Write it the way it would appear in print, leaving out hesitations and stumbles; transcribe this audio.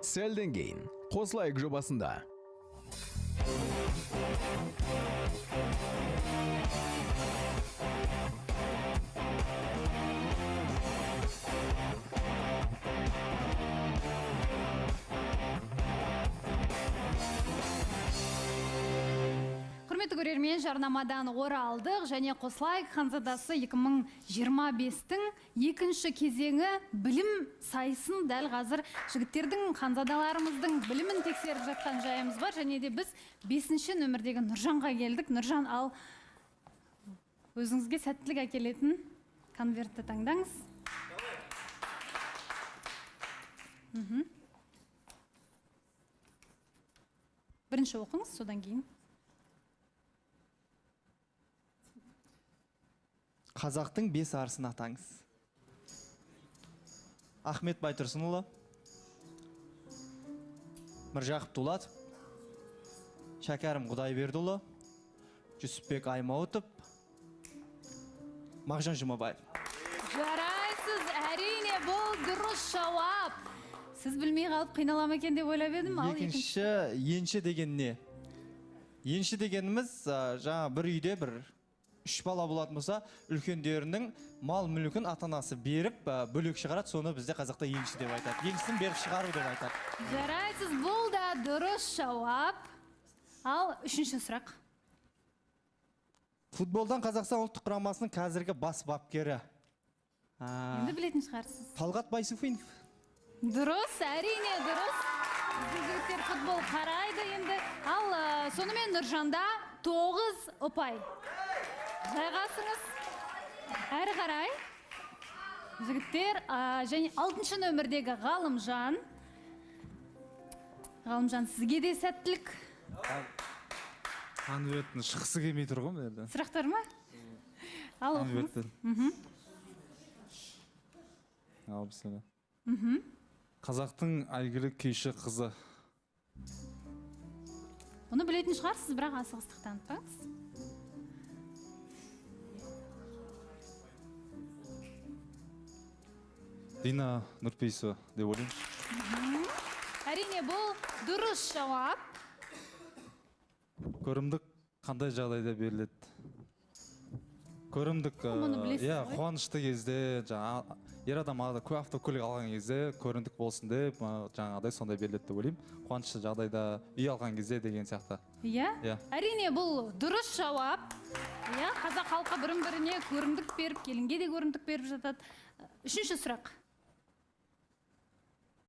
Сәлден кейін қосылайық жобасында. Құрметті көрермен, жарнамадан оралдық және қосылайық ханзадасы 2025-тің екінші кезеңі білім сайысын дәл қазір жігіттердің, ханзадаларымыздың білімін тексеріп жатқан жайымыз бар. Және де біз 5-ші нөмірдегі Нұржанға келдік. Нұржан, ал өзіңізге сәттілік әкелетін конвертті таңдаңыз. Бірінші оқыңыз, содан кейін. Қазақтың 5 арысын атаңыз. Ахмет Байтұрсынұлы, Міржақып Дулатов, Шәкәрім Құдайбердіұлы, Жүсіпбек Аймауытов, Мағжан Жұмабаев. Жарайсыз, әрине бұл дұрыс жауап. Сіз білмей қалып қиналам екен деп ойлап едім. Екінші, енші деген не? Енші дегеніміз жаңа бір үйде бір 3 бала болатын болса, үлкендерінің мал мүлкін ата-анасы беріп, бөлек шығарады, соны бізде қазақта енші деп айтады. Еншісін беріп шығару деп айтады. Жарайсыз, бұл да дұрыс жауап. Ал үшінші сұрақ. Футболдан Қазақстан ұлттық құрамасының қазіргі бас бапкері. Енді білетін шығарсыз. Талғат Байсуфинов. Дұрыс, әрине дұрыс. Жігіттер футбол қарайды енді. Ал сонымен Нұржанда 9 ұпай. Жайғасыңыз. Әрі қарай. Жігіттер, және 6-шы нөмірдегі Ғалымжан. Ғалымжан, сізге де сәттілік. Конверттің шықсы келмей тұр ғой мен. Сұрақтар ма? Ал оқыңыз. Ал бісені. Қазақтың әйгілі күйші қызы. Бұны білетін шығарсыз, бірақ асығыстық танытпаңыз. Дина Нұрпейсова деп ойлаймын. Әрине бұл дұрыс жауап. Көрімдік қандай жағдайда беріледі? Көрімдік, қуанышты кезде, ер адам автокөлік алған кезде көрімдік болсын деп, жаңағыдай сондай беріледі деп ойлаймын. Қуанышты жағдайда үй алған кезде деген сияқты. Әрине бұл дұрыс жауап. Қазақ халқы бірін-біріне көрімдік беріп, келінге де көрімдік беріп жатады. Үшінші сұрақ.